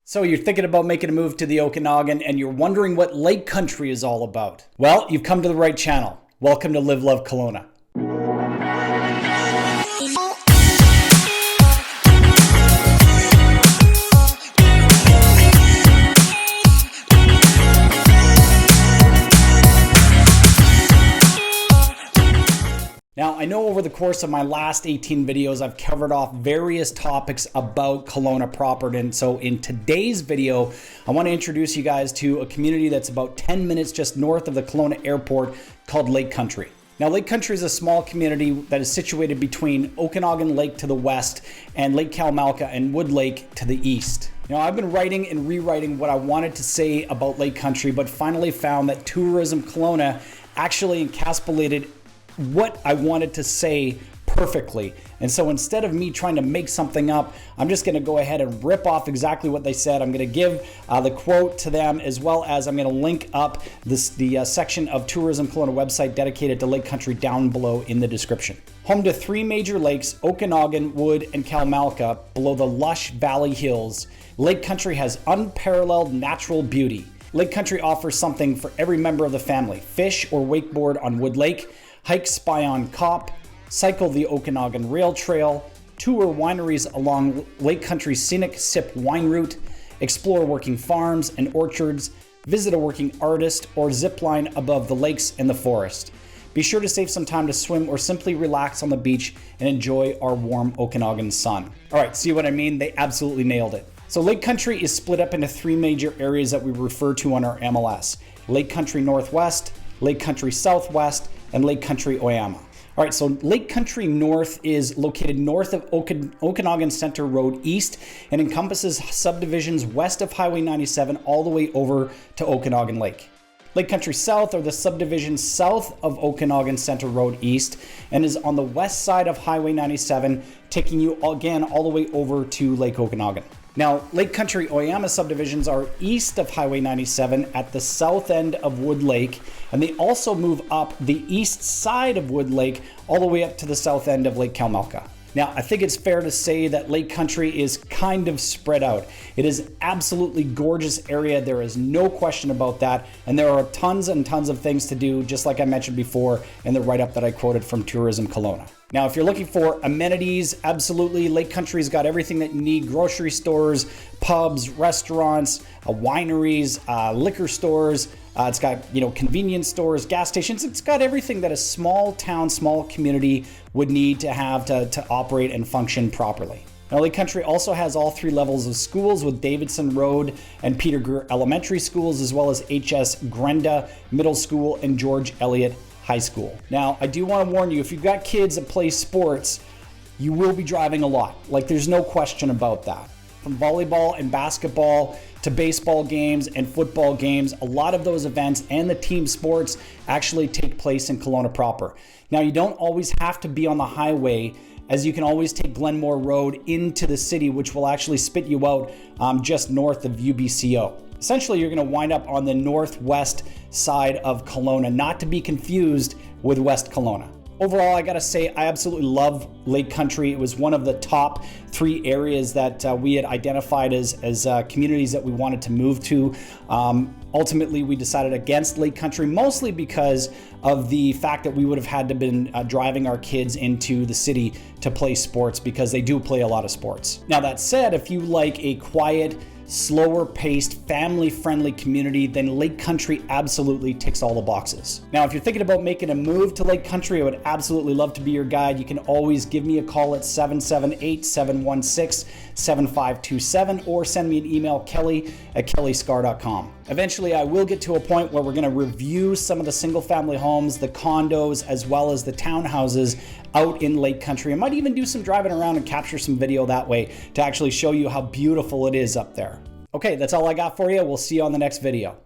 So you're thinking about making a move to the Okanagan and you're wondering what lake country is all about. Well, you've come to the right channel. Welcome to Live Love Kelowna. Now, I know over the course of my last 18 videos, I've covered off various topics about Kelowna proper. And so in today's video, I want to introduce you guys to a community that's about 10 minutes just north of the Kelowna airport called Lake Country. Now, Lake Country is a small community that is situated between Okanagan Lake to the west and Lake Kalamalka and Wood Lake to the east. Now, I've been writing and rewriting what I wanted to say about Lake Country, but finally found that Tourism Kelowna actually encapsulated what I wanted to say perfectly. And so instead of me trying to make something up, I'm just going to go ahead and rip off exactly what they said. I'm going to give the quote to them, as well as I'm going to link up the section of Tourism Kelowna website dedicated to Lake Country down below in the description. Home to three major lakes, Okanagan, Wood, and Kalmalka, below the lush valley hills, Lake Country has unparalleled natural beauty. Lake Country offers something for every member of the family. Fish or wakeboard on Wood Lake, hike Spion Kop, cycle the Okanagan Rail Trail, tour wineries along Lake Country's Scenic wine route, explore working farms and orchards, visit a working artist, or zipline above the lakes and the forest. Be sure to save some time to swim or simply relax on the beach and enjoy our warm Okanagan sun. All right, see what I mean? They absolutely nailed it. So Lake Country is split up into three major areas that we refer to on our MLS. Lake Country Northwest, Lake Country Southwest, and Lake Country Oyama. All right, so Lake Country North is located north of Okanagan Center Road East and encompasses subdivisions west of Highway 97 all the way over to Okanagan Lake. Lake Country South are the subdivisions south of Okanagan Center Road East and is on the west side of Highway 97, taking you again all the way over to Lake Okanagan. Now, Lake Country Oyama subdivisions are east of Highway 97 at the south end of Wood Lake, and they also move up the east side of Wood Lake all the way up to the south end of Lake Kalmalka. Now, I think it's fair to say that Lake Country is kind of spread out. It is an absolutely gorgeous area. There is no question about that. And there are tons and tons of things to do, just like I mentioned before in the write-up that I quoted from Tourism Kelowna. Now, if you're looking for amenities, absolutely, Lake Country's got everything that you need: grocery stores, pubs, restaurants, wineries, liquor stores. It's got, convenience stores, gas stations. It's got everything that a small town, small community would need to have to operate and function properly. Now, Lake Country also has all three levels of schools with Davidson Road and Peter Greer Elementary Schools, as well as H.S. Grenda Middle School and George Eliot High School. Now, I do want to warn you, if you've got kids that play sports, you will be driving a lot. There's no question about that. From volleyball and basketball to baseball games and football games, a lot of those events and the team sports actually take place in Kelowna proper. Now, you don't always have to be on the highway, as you can always take Glenmore Road into the city, which will actually spit you out just north of UBCO. Essentially, you're going to wind up on the northwest side of Kelowna, not to be confused with West Kelowna. Overall, I gotta say, I absolutely love Lake Country. It was one of the top three areas that we had identified as communities that we wanted to move to. Ultimately, we decided against Lake Country, mostly because of the fact that we would have had to been driving our kids into the city to play sports, because they do play a lot of sports. Now, that said, if you like a quiet, slower paced, family-friendly community, then Lake Country absolutely ticks all the boxes. Now, if you're thinking about making a move to Lake Country, I would absolutely love to be your guide. You can always give me a call at 778-716-7527 or send me an email, kelly@kellyscar.com. Eventually, I will get to a point where we're going to review some of the single-family homes, the condos, as well as the townhouses out in Lake Country. I might even do some driving around and capture some video that way to actually show you how beautiful it is up there. Okay, that's all I got for you. We'll see you on the next video.